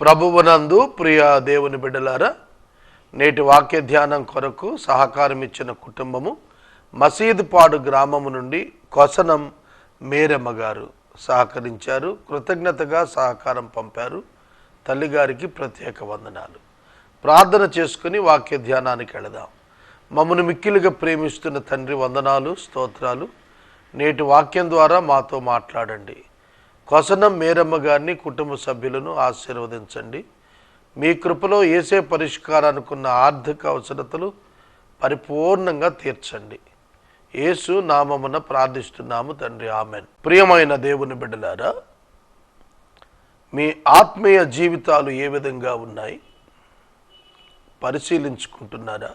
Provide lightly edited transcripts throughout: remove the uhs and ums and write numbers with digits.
ప్రభువునందు ప్రియ దేవుని బిడ్డలారా, నేటి వాక్య ధ్యానం కొరకు సహకారం ఇచ్చిన కుటుంబము మసీదుపాడు గ్రామము నుండి కొసనం మేరమ్మ గారు సహకరించారు. కృతజ్ఞతగా సహకారం పంపారు. తల్లిగారికి ప్రత్యేక వందనాలు. ప్రార్థన చేసుకుని వాక్య ధ్యానానికి వెళదాం. మమ్మను మిక్కిలిగా ప్రేమిస్తున్న తండ్రి, వందనాలు, స్తోత్రాలు. నేటి వాక్యం ద్వారా మాతో మాట్లాడండి. కొసనం మేరమ్మ గారిని, కుటుంబ సభ్యులను ఆశీర్వదించండి. మీ కృపలో యేసే పరిష్కారానికున్న ఆర్థిక అవసరతలు పరిపూర్ణంగా తీర్చండి. యేసు నామమున ప్రార్థిస్తున్నాము తండ్రి, ఆమెన్. ప్రియమైన దేవుని బిడ్డలారా, మీ ఆత్మీయ జీవితాలు ఏ విధంగా ఉన్నాయి పరిశీలించుకుంటున్నారా?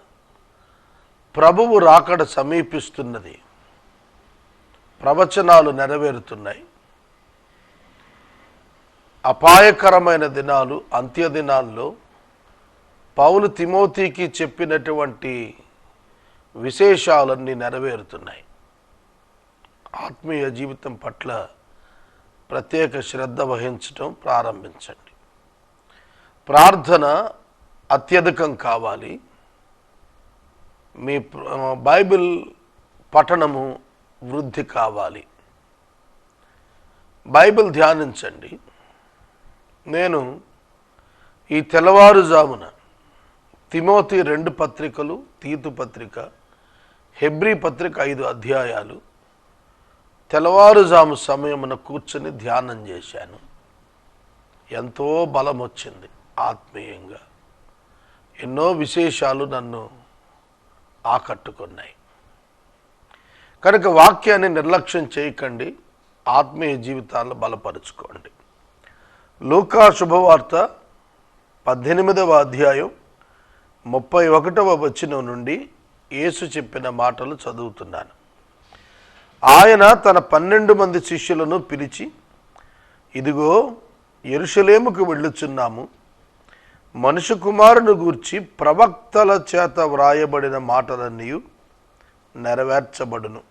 ప్రభువు రాకడ సమీపిస్తున్నది. ప్రవచనాలు నెరవేరుతున్నాయి. అపాయకరమైన దినాలు, అంత్య దినాల్లో పౌలు తిమోతికి చెప్పినటువంటి విశేషాలన్నీ నెరవేరుతున్నాయి. ఆత్మీయ జీవితం పట్ల ప్రత్యేక శ్రద్ధ వహించడం ప్రారంభించండి. ప్రార్థన అత్యధికం కావాలి. మీ బైబిల్ పఠనము వృద్ధి కావాలి. బైబిల్ ధ్యానించండి. నేను ఈ తెల్లవారుజామున తిమోతి 2 పత్రికలు, తీతు పత్రిక, హెబ్రీ పత్రిక 5 అధ్యాయాలు తెల్లవారుజాము సమయమున కూర్చొని ధ్యానం చేశాను. ఎంతో బలం వచ్చింది. ఆత్మీయంగా ఎన్నో విశేషాలు నన్ను ఆకట్టుకున్నాయి. కనుక వాక్యాన్ని నిర్లక్ష్యం చేయకండి. ఆత్మీయ జీవితాలను బలపరుచుకోండి. లూకా శుభవార్త 18వ అధ్యాయం 31వ వచనం నుండి యేసు చెప్పిన మాటలు చదువుతున్నాను. ఆయన తన 12 మంది శిష్యులను పిలిచి, ఇదిగో యెరూషలేముకు వెళ్ళుచున్నాము. మనుష్య కుమారుని గూర్చి ప్రవక్తల చేత వ్రాయబడిన మాటలన్నీ నెరవేర్చబడును.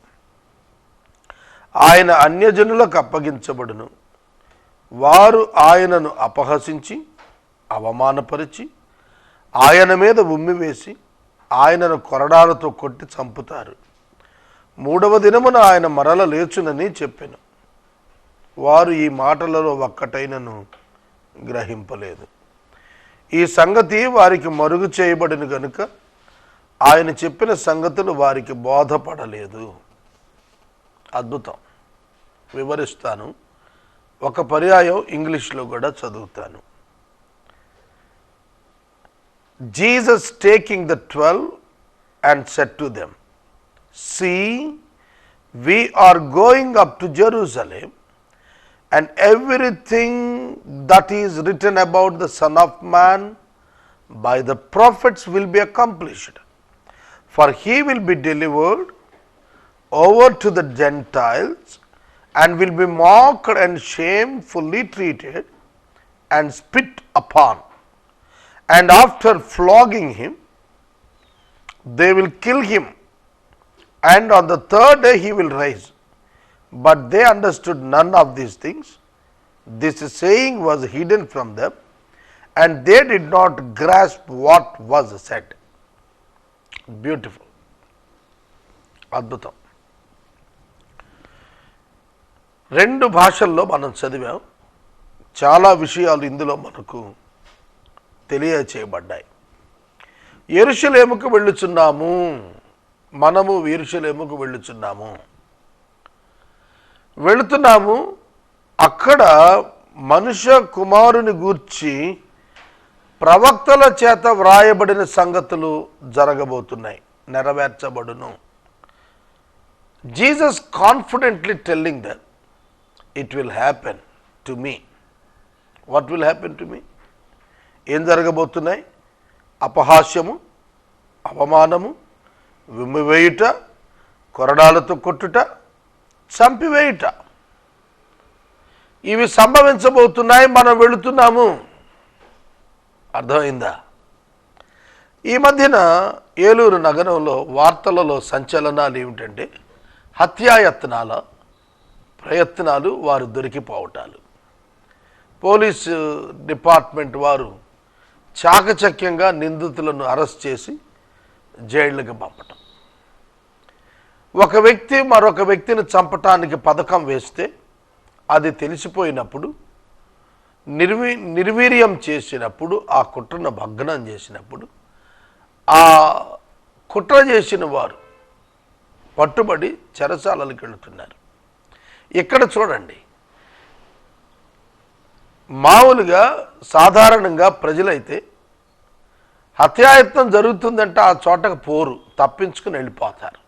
ఆయన అన్యజనులకు అప్పగించబడును. వారు ఆయనను అపహసించి, అవమానపరిచి, ఆయన మీద ఉమ్మివేసి, ఆయనను కొరడాలతో కొట్టి చంపుతారు. 3వ దినమున ఆయన మరల లేచునని చెప్పెను. వారు ఈ మాటలలో ఒక్కటైనను గ్రహింపలేదు. ఈ సంగతి వారికి మరుగు చేయబడిన గనుక ఆయన చెప్పిన సంగతులు వారికి బోధపడలేదు. అద్భుతం. వివరిస్తాను. ఒక పర్యాయం ఇంగ్లీష్లో కూడా చదువుతాను. Jesus taking the 12 and said to them, see, we are going up to Jerusalem, and everything that is written about the Son of Man by the prophets will be accomplished. For he will be delivered over to the Gentiles and will be mocked and shamefully treated and spit upon. And after flogging him, they will kill him. And on the 3rd day he will rise. But they understood none of these things. This saying was hidden from them, and they did not grasp what was said. Beautiful. అద్భుతం. 2 భాషల్లో మనం చదివాం. చాలా విషయాలు ఇందులో మనకు తెలియచేయబడ్డాయి. యెరూషలేముకు వెళ్ళుచున్నాము. మనము యెరూషలేముకు వెళుతున్నాము. అక్కడ మనుష్య కుమారుని గూర్చి ప్రవక్తల చేత వ్రాయబడిన సంగతులు జరగబోతున్నాయి, నెరవేర్చబడును. Jesus confidently telling that it will happen to me. What will happen to me? ఏం జరగబోతున్నాయి? అపహాస్యము, అవమానము, విమ్మివేయుట, కొరడాలతో కొట్టుట, చంపివేయుట, ఇవి సంభవించబోతున్నాయి. మనం వెళుతున్నాము. అర్థమైందా? ఈ మధ్యన ఏలూరు నగరంలో వార్తలలో సంచలనాలు ఏమిటంటే, హత్యాయత్నాల ప్రయత్నాలు, వారు దొరికిపోవటాలు. పోలీసు డిపార్ట్మెంట్ వారు చాకచక్యంగా నిందితులను అరెస్ట్ చేసి జైళ్ళకి పంపటం. ఒక వ్యక్తి మరొక వ్యక్తిని చంపటానికి పథకం వేస్తే అది తెలిసిపోయినప్పుడు నిర్వీర్యం చేసినప్పుడు, ఆ కుట్రను భగ్నం చేసినప్పుడు, ఆ కుట్ర చేసిన వారు పట్టుబడి చెరసాలలకు వెళుతున్నారు. ఇక్కడ చూడండి, మామూలుగా సాధారణంగా ప్రజలైతే హత్యాయత్నం జరుగుతుందంటే ఆ చోటకు పోరు, తప్పించుకుని వెళ్ళిపోతారు.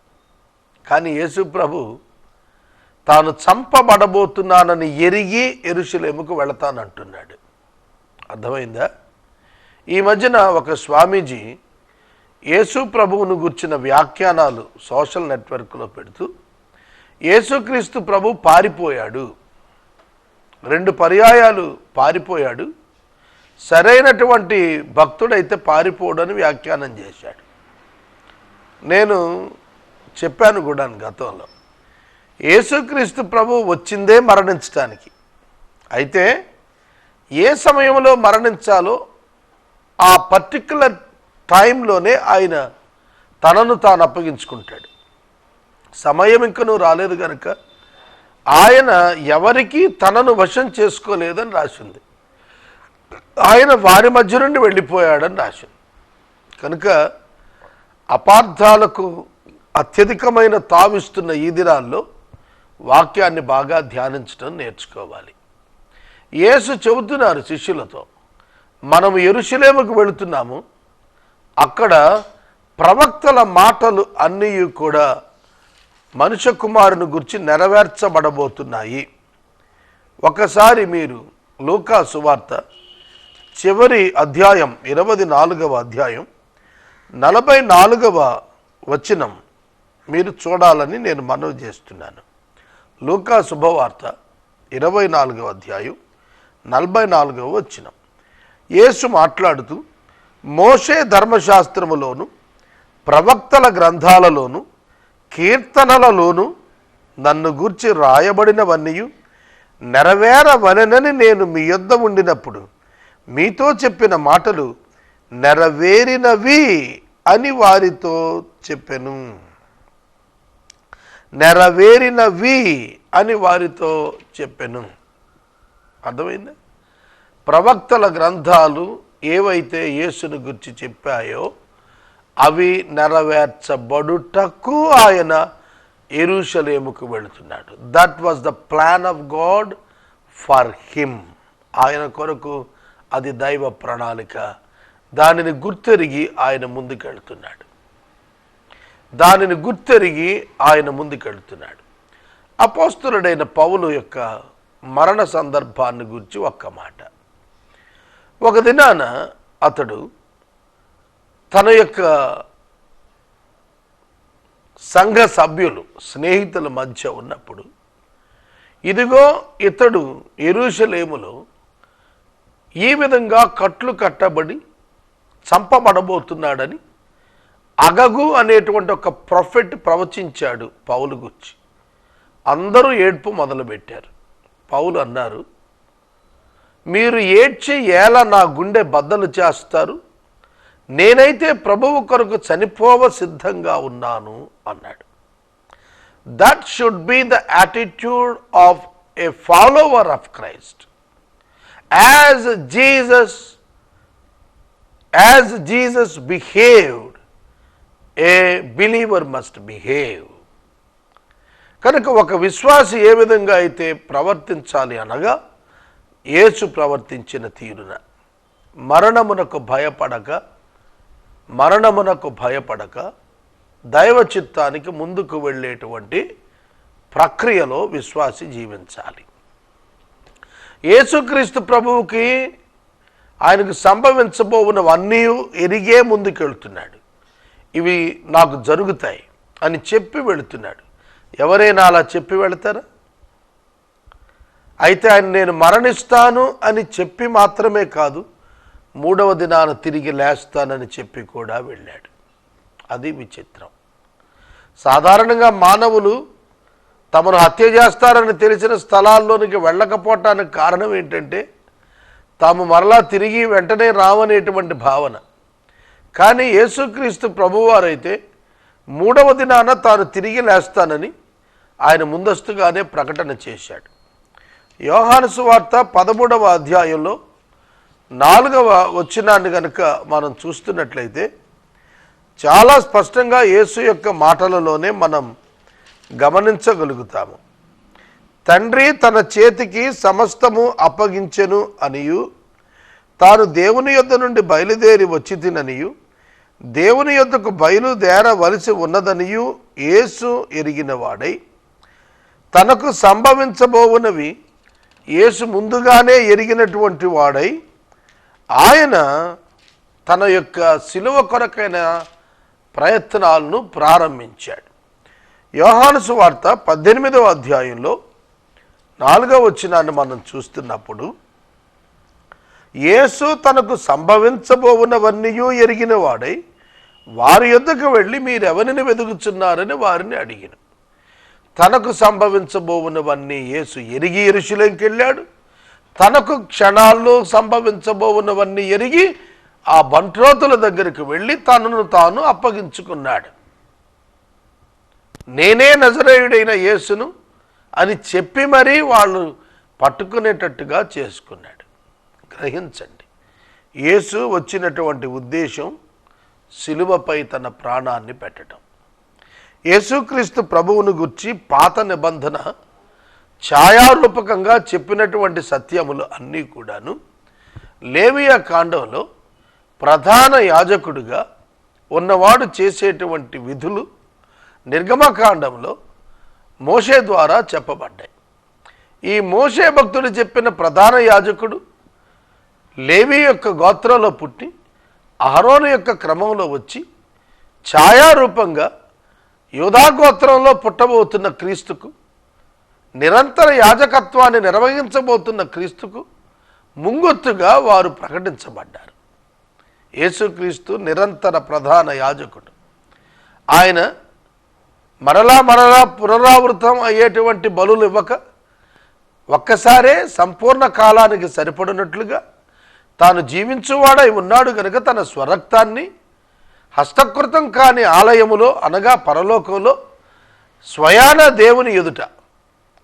కానీ యేసు ప్రభు తాను చంపబడబోతున్నానని ఎరిగి యెరూషలేముకు వెళతానంటున్నాడు. అర్థమైందా? ఈ మధ్యన ఒక స్వామీజీ యేసు ప్రభువును గుర్చిన వ్యాఖ్యానాలు సోషల్ నెట్వర్క్లో పెడుతూ, యేసుక్రీస్తు ప్రభు పారిపోయాడు, 2 పర్యాయాలు పారిపోయాడు, సరైనటువంటి భక్తుడైతే పారిపోడని వ్యాఖ్యానం చేశాడు. నేను చెప్పాను కూడా గతంలో, యేసుక్రీస్తు ప్రభు వచ్చిందే మరణించడానికి. అయితే ఏ సమయంలో మరణించాలో ఆ పర్టిక్యులర్ టైంలోనే ఆయన తనను తాను అప్పగించుకుంటాడు. సమయం ఇంకనూ రాలేదు కనుక ఆయన ఎవరికి తనను వశం చేసుకోలేదని రాసింది. ఆయన వారి మధ్య నుండి వెళ్ళిపోయాడని రాసింది. కనుక అపార్థాలకు అత్యధికమైన తావిస్తున్న ఈ దినాల్లో వాక్యాన్ని బాగా ధ్యానించడం నేర్చుకోవాలి. యేసు చెబుతున్నారు శిష్యులతో, మనము యెరూషలేముకు వెళుతున్నాము, అక్కడ ప్రవక్తల మాటలు అన్నీ కూడా మనుష్య కుమారుని గురించి నెరవేర్చబడబోతున్నాయి. ఒకసారి మీరు లూకా సువార్త చివరి అధ్యాయం 24వ అధ్యాయం 44వ వచనం మీరు చూడాలని నేను మనవి చేస్తున్నాను. లూకా శుభవార్త 24వ అధ్యాయం 44వ వచనం. యేసు మాట్లాడుతూ, మోషే ధర్మశాస్త్రములోను ప్రవక్తల గ్రంథాలలోను కీర్తనలలోను నన్ను గూర్చి రాయబడినవన్నీ నెరవేరవలెనని నేను మీ యొద్ద ఉండినప్పుడు మీతో చెప్పిన మాటలు నెరవేరినవి అని వారితో చెప్పెను. నెరవేరినవి అని వారితో చెప్పెను. అర్థమైందా? ప్రవక్తల గ్రంథాలు ఏవైతే యేసును గురించి చెప్పాయో అవి నెరవేర్చబడుటకు ఆయన యెరూషలేముకు వెళుతున్నాడు. That was the plan of God for him. ఆయన కొరకు అది దైవ ప్రణాళిక. దానిని గుర్తెరిగి ఆయన ముందుకెళ్తున్నాడు. అపోస్తలుడైన పౌలు యొక్క మరణ సందర్భాన్ని గురించి ఒక్క మాట. ఒక దినాన అతడు తన యొక్క సంఘ సభ్యులు, స్నేహితుల మధ్య ఉన్నప్పుడు, ఇదిగో ఇతడు యెరూషలేములో ఈ విధంగా కట్లు కట్టబడి చంపబడబోతున్నాడని అగగు అనేటువంటి ఒక ప్రొఫెట్ ప్రవచించాడు పౌలు గురించి. అందరూ ఏడ్పు మొదలుపెట్టారు. పౌలు అన్నారు, మీరు ఏడ్చి ఎలా నా గుండె బద్దలు చేస్తారు, నేనైతే ప్రభువు కొరకు చనిపోవ సిద్ధంగా ఉన్నాను అన్నాడు. That should be the attitude of A follower of Christ. As Jesus behaved, a believer must behave. కనుక ఒక విశ్వాసి ఏ విధంగా అయితే ప్రవర్తించాలి అనగా, యేసు ప్రవర్తించిన తీరున మరణమునకు భయపడక దైవ చిత్తానికి ముందుకు వెళ్ళేటువంటి ప్రక్రియలో విశ్వాసి జీవించాలి. యేసుక్రీస్తు ప్రభువుకి ఆయనకు సంభవించబోవునవన్నీ ఎరిగే ముందుకెళ్తున్నాడు. ఇవి నాకు జరుగుతాయి అని చెప్పి వెళుతున్నాడు. ఎవరైనా అలా చెప్పి వెళతారా? అయితే ఆయన నేను మరణిస్తాను అని చెప్పి మాత్రమే కాదు, 3వ దినాన తిరిగి లేస్తానని చెప్పి కూడా వెళ్ళాడు. అది విచిత్రం. సాధారణంగా మానవులు తమను హత్య చేస్తారని తెలిసిన స్థలాల్లోనికి వెళ్ళకపోవటానికి కారణం ఏంటంటే తాము మరలా తిరిగి వెంటనే రావనేటువంటి భావన. కానీ యేసుక్రీస్తు ప్రభువారైతే 3వ దినాన తాను తిరిగి లేస్తానని ఆయన ముందస్తుగానే ప్రకటన చేశాడు. యోహాను సువార్త 13వ అధ్యాయంలో 4వ వచనాన్ని కనుక మనం చూస్తున్నట్లయితే చాలా స్పష్టంగా యేసు యొక్క మాటలలోనే మనం గమనించగలుగుతాము. తండ్రి తన చేతికి సమస్తము అప్పగించెను అనియు, తాను దేవుని యొద్ద నుండి బయలుదేరి వచ్చి తిననియు, దేవుని యొద్దకు బయలుదేరవలసి ఉన్నదనియు యేసు ఎరిగిన వాడై, తనకు సంభవించబోవునవి యేసు ముందుగానే ఎరిగినటువంటి వాడై, ఆయన తన యొక్క శిలువ కొరకైన ప్రయత్నాలను ప్రారంభించాడు. యోహాను సువార్త 18వ అధ్యాయంలో 4వ వచనాన్ని మనం చూస్తున్నప్పుడు, యేసు తనకు సంభవించబోవునవన్నీ ఎరిగిన వాడై వారి యొద్దకు వెళ్ళి మీరెవరిని వెదుగుచున్నారని వారిని అడిగిన. తనకు సంభవించబోవునవన్నీ యేసు ఎరిగి యెరూషలేముకి వెళ్ళాడు. తనకు క్షణాల్లో సంభవించబోవునవన్నీ ఎరిగి ఆ బంట్రోతుల దగ్గరికి వెళ్ళి తనను తాను అప్పగించుకున్నాడు. నేనే నజరేయుడైన యేసును అని చెప్పి మరీ వాళ్ళు పట్టుకునేటట్టుగా చేసుకున్నాడు. గ్రహించండి, యేసు వచ్చినటువంటి ఉద్దేశం శిలువపై తన ప్రాణాన్ని పెట్టడం. యేసుక్రీస్తు ప్రభువును గుర్చి పాత నిబంధన ఛాయారూపకంగా చెప్పినటువంటి సత్యములు అన్నీ కూడాను లేవియా కాండంలో ప్రధాన యాజకుడిగా ఉన్నవాడు చేసేటువంటి విధులు నిర్గమకాండంలో మోషే ద్వారా చెప్పబడ్డాయి. ఈ మోషే భక్తుడు చెప్పిన ప్రధాన యాజకుడు లేవి యొక్క గోత్రంలో పుట్టి అహరోను యొక్క క్రమంలో వచ్చి ఛాయారూపంగా యూదా గోత్రంలో పుట్టబోతున్న క్రీస్తుకు, నిరంతర యాజకత్వాన్ని నిర్వహించబోతున్న క్రీస్తుకు ముంగొత్తుగా వారు ప్రకటించబడ్డారు. యేసుక్రీస్తు నిరంతర ప్రధాన యాజకుడు. ఆయన మరలా పునరావృతం అయ్యేటువంటి బలులు ఇవ్వక ఒక్కసారే సంపూర్ణ కాలానికి సరిపడినట్లుగా తాను జీవించువాడై ఉన్నాడు కనుక తన స్వరక్తాన్ని హస్తకృతం కాని ఆలయములో అనగా పరలోకంలో స్వయాన దేవుని ఎదుట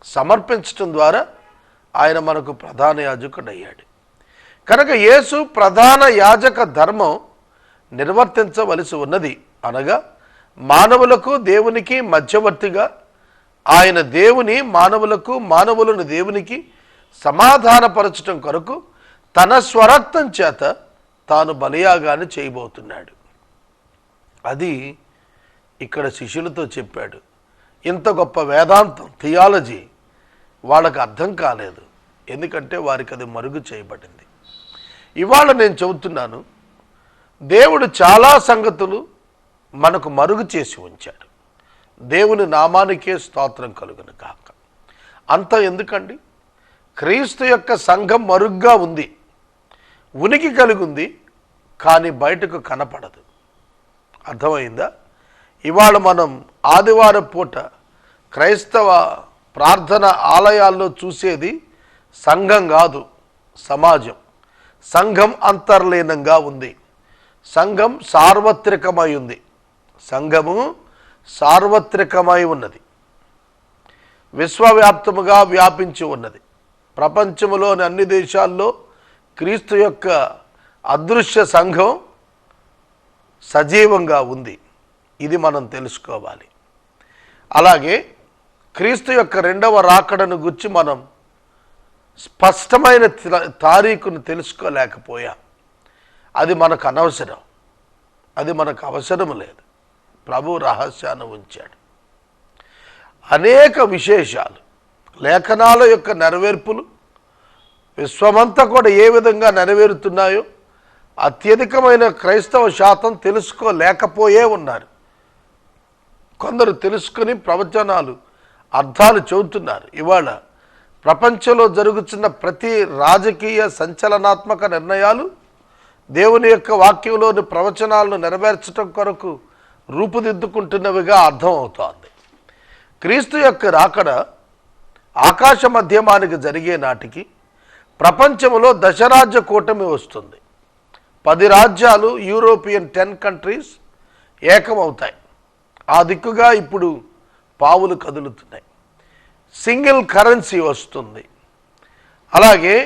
సమర్పించటం ద్వారా ఆయన మనకు ప్రధాన యాజకుడయ్యాడు. కనుక యేసు ప్రధాన యాజక ధర్మం నిర్వర్తించవలసి ఉన్నది. అనగా మానవులకు దేవునికి మధ్యవర్తిగా ఆయన దేవుని మానవులకు, మానవులను దేవునికి సమాధానపరచటం కొరకు తన స్వరక్తం చేత తాను బలియాగాన్ని చేయబోతున్నాడు. అది ఇక్కడ శిష్యులతో చెప్పాడు. ఇంత గొప్ప వేదాంతం, థియాలజీ వాళ్ళకు అర్థం కాలేదు. ఎందుకంటే వారికి అది మరుగు చేయబడింది. ఇవాళ నేను చెబుతున్నాను, దేవుడు చాలా సంగతులు మనకు మరుగు చేసి ఉంచాడు. దేవుని నామానికే స్తోత్రం కలుగును కాక. అంత ఎందుకండి? క్రీస్తు యొక్క సంఘం మరుగ్గా ఉంది, ఉనికి కలిగి ఉంది, కానీ బయటకు కనపడదు. అర్థమైందా? ఇవాళ మనం ఆదివారం పూట క్రైస్తవ ప్రార్థన ఆలయాల్లో చూసేది సంఘం కాదు, సమాజం. సంఘం అంతర్లీనంగా ఉంది. సంఘం సార్వత్రికమై ఉంది. సంఘము సార్వత్రికమై ఉన్నది, విశ్వవ్యాప్తముగా వ్యాపించి ఉన్నది. ప్రపంచంలోని అన్ని దేశాల్లో క్రీస్తు యొక్క అదృశ్య సంఘం సజీవంగా ఉంది. ఇది మనం తెలుసుకోవాలి. అలాగే క్రీస్తు యొక్క రెండవ రాకడను గురించి మనం స్పష్టమైన తారీఖును తెలుసుకోలేకపోయాం. అది మనకు అనవసరం, అది మనకు అవసరం లేదు. ప్రభు రహస్యాన్ని ఉంచాడు. అనేక విశేషాలు, లేఖనాల యొక్క నెరవేర్పులు విశ్వమంతా కూడా ఏ విధంగా నెరవేరుతున్నాయో అత్యధికమైన క్రైస్తవ శాతం తెలుసుకోలేకపోయే ఉన్నారు. కొందరు తెలుసుకుని ప్రవచనాలు, అర్థాలు చెబుతున్నారు. ఇవాళ ప్రపంచంలో జరుగుతున్న ప్రతి రాజకీయ సంచలనాత్మక నిర్ణయాలు దేవుని యొక్క వాక్యంలోని ప్రవచనాలను నెరవేర్చడం కొరకు రూపుదిద్దుకుంటున్నవిగా అర్థం అవుతోంది. క్రీస్తు యొక్క రాకడ ఆకాశ మధ్యమానికి జరిగే నాటికి ప్రపంచంలో దశరాజ్య కూటమి వస్తుంది. 10 రాజ్యాలు, యూరోపియన్ 10 కంట్రీస్ ఏకమవుతాయి. ఆ దిక్కుగా ఇప్పుడు పావులు కదులుతున్నాయి. సింగిల్ కరెన్సీ వస్తుంది. అలాగే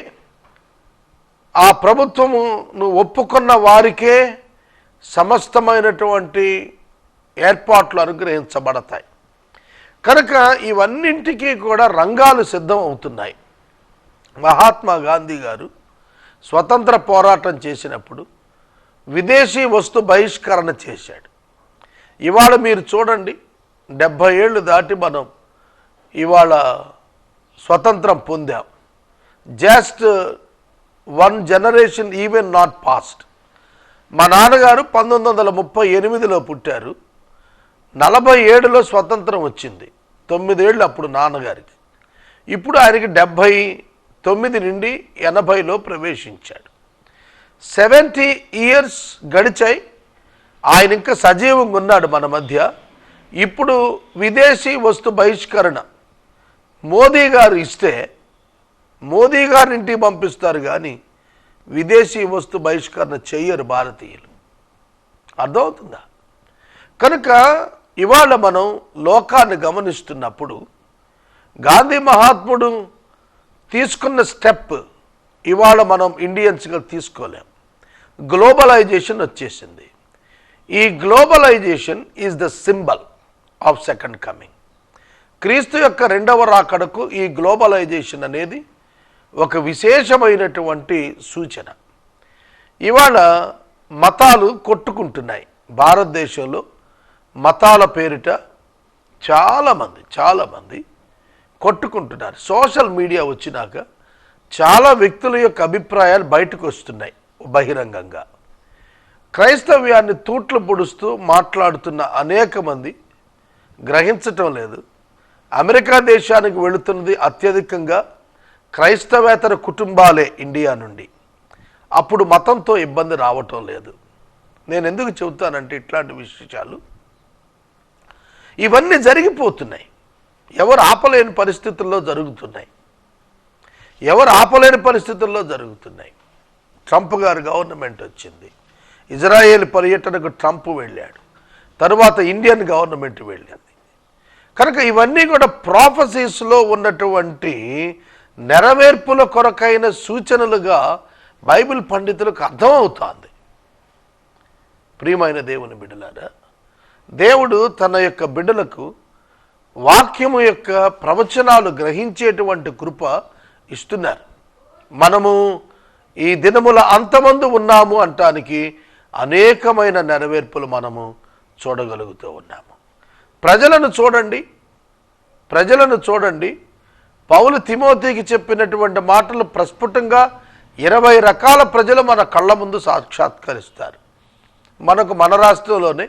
ఆ ప్రభుత్వమును ఒప్పుకున్న వారికే సమస్తమైనటువంటి ఏర్పాట్లు అనుగ్రహించబడతాయి. కనుక ఇవన్నింటికీ కూడా రంగాలు సిద్ధం అవుతున్నాయి. మహాత్మా గాంధీ గారు స్వతంత్ర పోరాటం చేసినప్పుడు విదేశీ వస్తు బహిష్కరణ చేశాడు. ఇవాళ మీరు చూడండి, 70 ఏళ్ళు దాటి మనం ఇవాళ స్వతంత్రం పొందాం. Just 1 generation even not passed. మా నాన్నగారు 1938లో పుట్టారు. 47లో స్వతంత్రం వచ్చింది. 9 ఏళ్ళు అప్పుడు నాన్నగారికి. ఇప్పుడు ఆయనకి 79 నుండి 80లో ప్రవేశించాడు. 70 ఇయర్స్ గడిచాయి. ఆయన ఇంకా సజీవంగా ఉన్నాడు మన మధ్య. ఇప్పుడు విదేశీ వస్తు బహిష్కరణ మోదీ గారు ఇస్తే మోదీ గారిని ఇంటికి పంపిస్తారు, కానీ విదేశీ వస్తు బహిష్కరణ చెయ్యరు భారతీయులు. అర్థమవుతుందా? కనుక ఇవాళ మనం లోకాన్ని గమనిస్తున్నప్పుడు గాంధీ మహాత్ముడు తీసుకున్న స్టెప్ ఇవాళ మనం ఇండియన్స్గా తీసుకోలేం. గ్లోబలైజేషన్ వచ్చేసింది. ఈ globalisation is the symbol of second coming. క్రీస్తు యొక్క 2వ రాకడకు ఈ గ్లోబలైజేషన్ అనేది ఒక విశేషమైనటువంటి సూచన. ఇవాళ మతాలు కొట్టుకుంటున్నాయి. భారతదేశంలో మతాల పేరిట చాలామంది కొట్టుకుంటున్నారు. సోషల్ మీడియా వచ్చినాక చాలా వ్యక్తుల యొక్క అభిప్రాయాలు బయటకు వస్తున్నాయి బహిరంగంగా. క్రైస్తవ్యాన్ని తూట్లు పొడుస్తూ మాట్లాడుతున్న అనేక మంది గ్రహించటం లేదు. అమెరికా దేశానికి వెళుతున్నది అత్యధికంగా క్రైస్తవేతర కుటుంబాలే ఇండియా నుండి. అప్పుడు మతంతో ఇబ్బంది రావటం లేదు. నేను ఎందుకు చెబుతానంటే ఇట్లాంటి విషయాలు ఇవన్నీ జరిగిపోతున్నాయి. ఎవరు ఆపలేని పరిస్థితుల్లో జరుగుతున్నాయి. ట్రంప్ గారు గవర్నమెంట్ వచ్చింది. ఇజ్రాయేల్ పర్యటనకు ట్రంప్ వెళ్ళాడు. తరువాత ఇండియన్ గవర్నమెంట్ వెళ్ళింది. కనుక ఇవన్నీ కూడా ప్రాఫెసీస్లో ఉన్నటువంటి నెరవేర్పుల కొరకైన సూచనలుగా బైబిల్ పండితులకు అర్థమవుతోంది. ప్రియమైన దేవుని బిడ్డలారా, దేవుడు తన యొక్క బిడ్డలకు వాక్యము యొక్క ప్రవచనాలు గ్రహించేటువంటి కృప ఇస్తున్నారు. మనము ఈ దినముల అంతమందు ఉన్నాము అంటానికి అనేకమైన నెరవేర్పులు మనము చూడగలుగుతూ ఉన్నాము. ప్రజలను చూడండి. పౌలు తిమోతికి చెప్పినటువంటి మాటలు ప్రస్ఫుటంగా 20 రకాల ప్రజలు మన కళ్ళ ముందు సాక్షాత్కరిస్తారు. మన రాష్ట్రంలోనే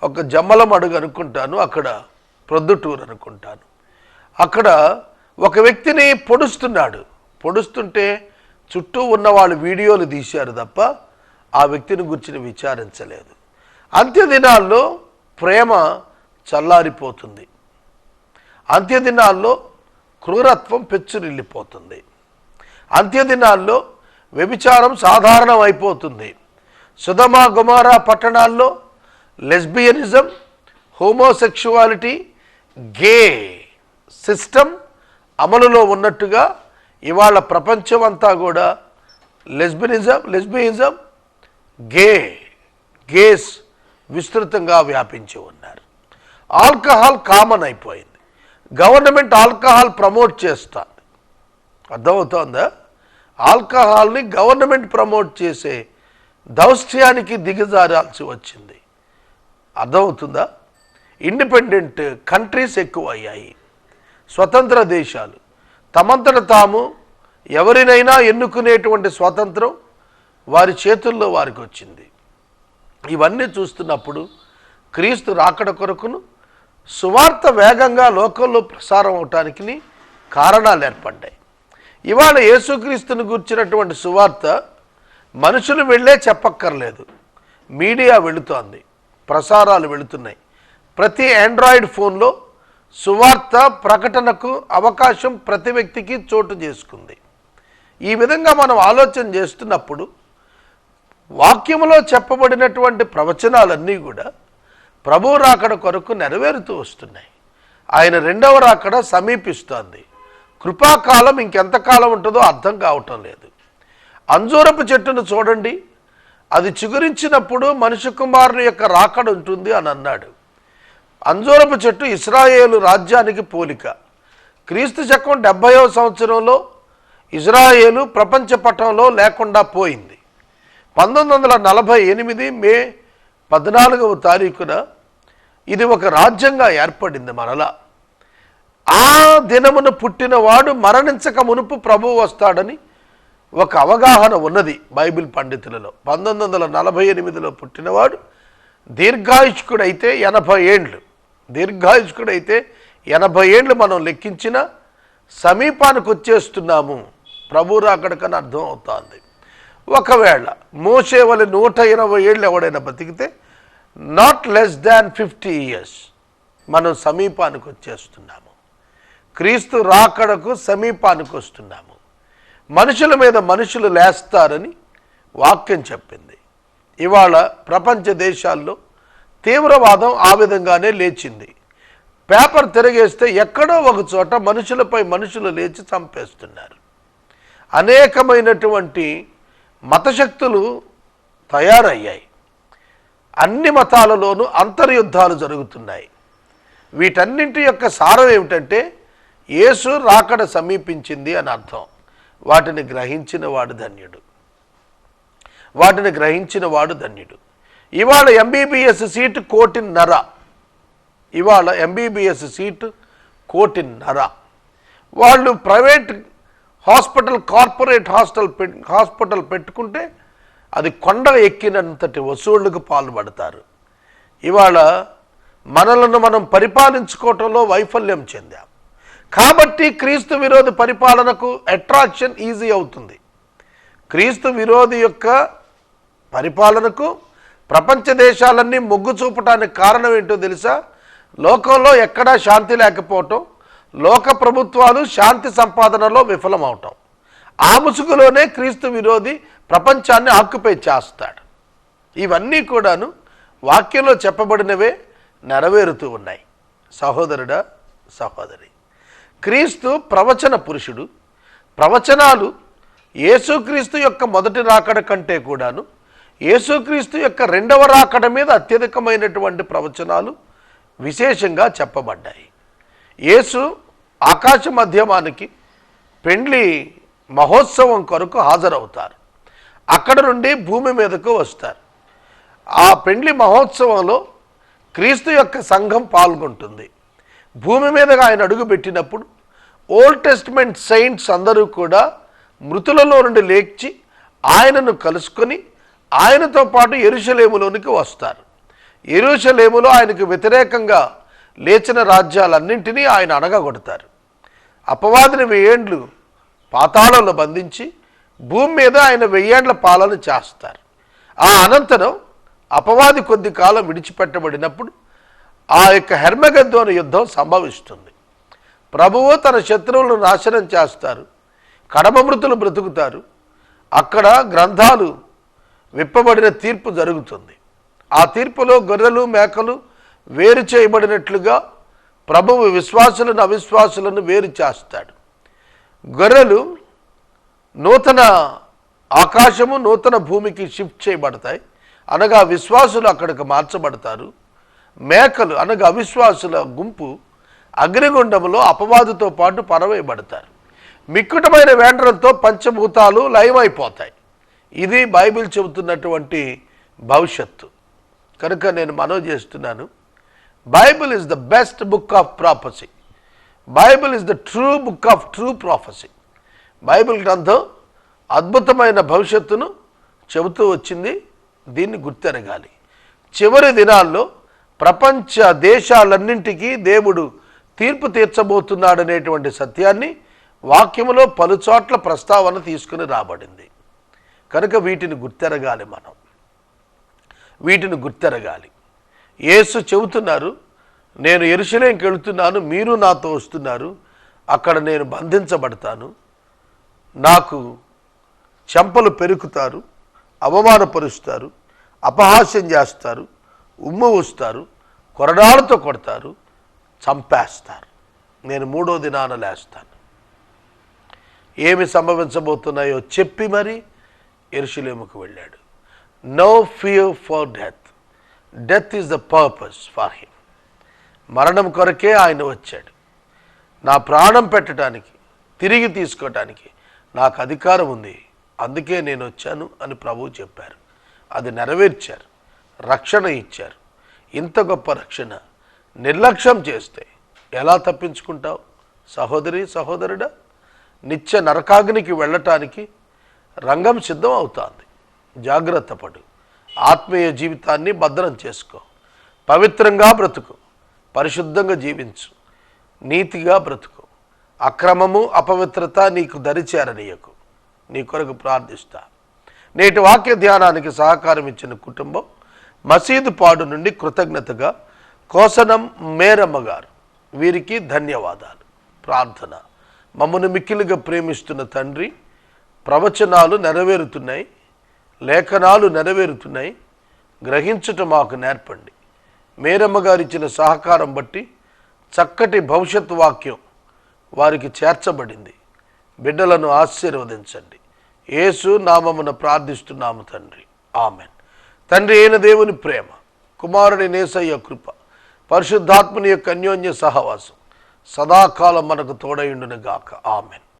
ఒక జమ్మలమడుగు అనుకుంటాను, అక్కడ ప్రొద్దుటూరు అనుకుంటాను, అక్కడ ఒక వ్యక్తిని పొడుస్తుంటే చుట్టూ ఉన్న వాళ్ళు వీడియోలు తీశారు తప్ప ఆ వ్యక్తిని గురించి విచారించలేదు. అంత్యదినాల్లో ప్రేమ చల్లారిపోతుంది. అంత్యదినాల్లో క్రూరత్వం పెచ్చురిల్లిపోతుంది. అంత్యదినాల్లో వ్యభిచారం సాధారణం అయిపోతుంది. సొదొమ గొమొర్రా పట్టణాల్లో లెస్బియనిజం, హోమోసెక్షువాలిటీ, గే సిస్టమ్ అమలులో ఉన్నట్టుగా ఇవాళ ప్రపంచమంతా కూడా లెస్బియనిజం, గేస్ విస్తృతంగా వ్యాపించి ఉన్నారు. ఆల్కహాల్ కామన్ అయిపోయింది. గవర్నమెంట్ ఆల్కహాల్ ప్రమోట్ చేస్తుంది. అర్థమవుతోందా? ఆల్కహాల్ని గవర్నమెంట్ ప్రమోట్ చేసే దౌష్ట్యానికి దిగజారాల్సి వచ్చింది. అర్థమవుతుందా? ఇండిపెండెంట్ కంట్రీస్ ఎక్కువ అయ్యాయి. స్వతంత్ర దేశాలు తమంతట తాము ఎవరినైనా ఎన్నుకునేటువంటి స్వాతంత్రం వారి చేతుల్లో వారికి వచ్చింది. ఇవన్నీ చూస్తున్నప్పుడు క్రీస్తు రాకడ కొరకును సువార్త వేగంగా లోకంలో ప్రసారం అవటానికి కారణాలు ఏర్పడ్డాయి. ఇవాళ యేసుక్రీస్తుని గురించినటువంటి సువార్త మనుషులు వెళ్ళే చెప్పక్కర్లేదు. మీడియా వెళుతోంది, ప్రసారాలు వెళుతున్నాయి. ప్రతి ఆండ్రాయిడ్ ఫోన్లో సువార్త ప్రకటనకు అవకాశం ప్రతి వ్యక్తికి చోటు చేసుకుంది. ఈ విధంగా మనం ఆలోచన చేస్తున్నప్పుడు వాక్యములో చెప్పబడినటువంటి ప్రవచనాలన్నీ కూడా ప్రభు రాకడ కొరకు నెరవేరుతూ వస్తున్నాయి. ఆయన రెండవ రాకడ సమీపిస్తోంది. కృపాకాలం ఇంకెంతకాలం ఉంటుందో అర్థం కావటం లేదు. అంజూరపు చెట్టును చూడండి, అది చిగురించినప్పుడు మనుష్య కుమారుని యొక్క రాకడ ఉంటుంది అని అన్నాడు. అంజూరపు చెట్టు ఇశ్రాయేలు రాజ్యానికి పోలిక. క్రీస్తు శకం 70వ సంవత్సరంలో ఇజ్రాయేలు ప్రపంచ పటంలో లేకుండా పోయింది. 1948 మే 14వ తారీఖున ఇది ఒక రాజ్యంగా ఏర్పడింది మరలా. ఆ దినమున పుట్టినవాడు మరణించక మునుపు ప్రభువు వస్తాడని ఒక అవగాహన ఉన్నది బైబిల్ పండితులలో. 1948లో పుట్టినవాడు దీర్ఘాయుష్కుడైతే 80 ఏండ్లు, దీర్ఘాయుష్కుడైతే 80 ఏండ్లు మనం లెక్కించిన సమీపానికి వచ్చేస్తున్నాము. ప్రభు రాకడకని అర్థం అవుతోంది. ఒకవేళ మోషే వలె 120 ఏళ్ళు ఎవడైనా బతికితే నాట్ లెస్ దాన్ 50 years మనం సమీపానికి వచ్చేస్తున్నాము. క్రీస్తు రాకడకు సమీపానికి వస్తున్నాము. మనుషుల మీద మనుషులు లేస్తారని వాక్యం చెప్పింది. ఇవాళ ప్రపంచ దేశాల్లో తీవ్రవాదం ఆ విధంగానే లేచింది. పేపర్ తిరగేస్తే ఎక్కడో ఒక చోట మనుషులపై మనుషులు లేచి చంపేస్తున్నారు. అనేకమైనటువంటి మతశక్తులు తయారయ్యాయి. అన్ని మతాలలోనూ అంతర్యుద్ధాలు జరుగుతున్నాయి. వీటన్నింటి యొక్క సారం ఏమిటంటే యేసు రాకడ సమీపించింది అని అర్థం. వాటిని గ్రహించిన వాడు ధన్యుడు, వాటిని గ్రహించిన వాడు ధన్యుడు. ఇవాళ ఎంబీబీఎస్ సీటు 1,50,00,000. ఇవాళ ఎంబీబీఎస్ సీటు 1,50,00,000. వాళ్ళు ప్రైవేట్ హాస్పిటల్, కార్పొరేట్ హాస్పిటల్ పెట్టుకుంటే అది కొండ ఎక్కినంతటి వసూళ్లకు పాల్పడతారు. ఇవాళ మనలను మనం పరిపాలించుకోవటంలో వైఫల్యం చెందాం. కాబట్టి క్రీస్తు విరోధి పరిపాలనకు అట్రాక్షన్ ఈజీ అవుతుంది. క్రీస్తు విరోధి యొక్క పరిపాలనకు ప్రపంచ దేశాలన్నీ మొగ్గు చూపటానికి కారణం ఏంటో తెలుసా? లోకంలో ఎక్కడా శాంతి లేకపోవటం, లోక ప్రభుత్వాలు శాంతి సంపాదనలో విఫలమవటం. ఆ ముసుగులోనే క్రీస్తు విరోధి ప్రపంచాన్ని ఆక్యుపై చేస్తాడు. ఇవన్నీ కూడాను వాక్యంలో చెప్పబడినవే నెరవేరుతూ ఉన్నాయి. సహోదరుడా, సహోదరి, క్రీస్తు ప్రవచన పురుషుడు. ప్రవచనాలు యేసుక్రీస్తు యొక్క మొదటి రాకడ కంటే కూడాను యేసుక్రీస్తు యొక్క రెండవ రాకడ మీద అత్యధికమైనటువంటి ప్రవచనాలు విశేషంగా చెప్పబడ్డాయి. యేసు ఆకాశ మధ్యమానికి పెండ్లి మహోత్సవం కొరకు హాజరవుతారు. అక్కడ నుండి భూమి మీదకు వస్తారు. ఆ పెండ్లి మహోత్సవంలో క్రీస్తు యొక్క సంఘం పాల్గొంటుంది. భూమి మీదగా ఆయన అడుగుపెట్టినప్పుడు ఓల్డ్ టెస్టిమెంట్ సెయింట్స్ అందరూ కూడా మృతులలో నుండి లేచి ఆయనను కలుసుకొని ఆయనతో పాటు యెరూషలేములోనికి వస్తారు. యెరూషలేములో ఆయనకు వ్యతిరేకంగా లేచిన రాజ్యాలన్నింటినీ ఆయన అణగగొడతారు. అపవాదిని 1000 ఏండ్లు పాతాళంలో బంధించి భూమి మీద ఆయన 1000 ఏండ్ల పాలన చేస్తారు. ఆ అనంతరం అపవాది కొద్ది కాలం విడిచిపెట్టబడినప్పుడు ఆ యొక్క హెర్మగద్దోను యుద్ధం సంభవిస్తుంది. ప్రభువు తన శత్రువులను నాశనం చేస్తారు. కడమ మృతులు బ్రతుకుతారు. అక్కడ గ్రంథాలు విప్పబడిన తీర్పు జరుగుతుంది. ఆ తీర్పులో గొర్రెలు మేకలు వేరు చేయబడినట్లుగా ప్రభువు విశ్వాసులను అవిశ్వాసులను వేరు చేస్తాడు. గొర్రెలు నూతన ఆకాశము నూతన భూమికి షిఫ్ట్ చేయబడతాయి, అనగా విశ్వాసులు అక్కడికి మార్చబడతారు. మేకలు అనగా అవిశ్వాసుల గుంపు అగ్నిగుండములో అపవాదుతో పాటు పరవేయబడతారు. మిక్కుటమైన వేండ్రంతో పంచభూతాలు లయమైపోతాయి. ఇది బైబిల్ చెబుతున్నటువంటి భవిష్యత్తు. కనుక నేను మనవి చేస్తున్నాను, Bible is the best book of prophecy. Bible is the true book of true prophecy. Bible గ్రంథం అద్భుతమైన భవిష్యత్తును చెబుతూ వచ్చింది. దీన్ని గుర్తెరగాలి. చివరి దినాల్లో ప్రపంచ దేశాలన్నింటికీ దేవుడు తీర్పు తీర్చబోతున్నాడనేటువంటి సత్యాన్ని వాక్యములో పలుచోట్ల ప్రస్తావన తీసుకుని రాబడింది. కనుక వీటిని గుర్తెరగాలి. మనం వీటిని గుర్తెరగాలి. యేసు చెబుతున్నారు, నేను యెరూషలేముకి వెళుతున్నాను, మీరు నాతో వస్తున్నారు, అక్కడ నేను బంధించబడతాను, నాకు చెంపలు పెరుకుతారు, అవమానపరుస్తారు, అపహాస్యం చేస్తారు, ఉమ్ము ఊస్తారు, కొరడాలతో కొడతారు, చంపేస్తారు. నేను 3వ దినాన లేస్తాను. ఏమి సంభవించబోతున్నాయో చెప్పి మరి యెరూషలేముకు వెళ్ళాడు. No fear for death. Death is the purpose for him. మరణం కొరకే ఆయన వచ్చాడు. నా ప్రాణం పెట్టడానికి, తిరిగి తీసుకోవటానికి నాకు అధికారం ఉంది, అందుకే నేను వచ్చాను అని ప్రభువు చెప్పారు. అది నెరవేర్చారు, రక్షణ ఇచ్చారు. ఇంత గొప్ప రక్షణ నిర్లక్ష్యం చేస్తే ఎలా తప్పించుకుంటావు సహోదరి, సహోదరుడా? నిత్య నరకాగ్నికి వెళ్ళటానికి రంగం సిద్ధం అవుతోంది. జాగ్రత్త పడు. ఆత్మీయ జీవితాన్ని భద్రం చేసుకో. పవిత్రంగా బ్రతుకు, పరిశుద్ధంగా జీవించు, నీతిగా బ్రతుకు. అక్రమము, అపవిత్రత నీకు దరిచేరనీయకు. నీ కొరకు ప్రార్థిస్తా. నేటి వాక్య ధ్యానానికి సహకారం ఇచ్చిన కుటుంబం మసీదు పాడు నుండి కృతజ్ఞతగా కోసనం మేరమ్మ గారు, వీరికి ధన్యవాదాలు. ప్రార్థన. మమ్మను మిక్కిలిగా ప్రేమిస్తున్న తండ్రి, ప్రవచనాలు నెరవేరుతున్నాయి, లేఖనాలు నెరవేరుతున్నాయి, గ్రహించుట మాకు నేర్పండి. మేరమ్మ గారు ఇచ్చిన సహకారం బట్టి చక్కటి భవిష్యత్ వాక్యం వారికి చేర్చబడింది. బిడ్డలను ఆశీర్వదించండి. యేసు నామమున ప్రార్థిస్తున్నాము తండ్రి, ఆమెన్. తండ్రి అయిన దేవుని ప్రేమ, కుమారుని యేసయ్య కృప, పరిశుద్ధాత్మని యొక్క అన్యోన్య సహవాసం సదాకాలం మనకు తోడయుండును గాక. ఆమెన్.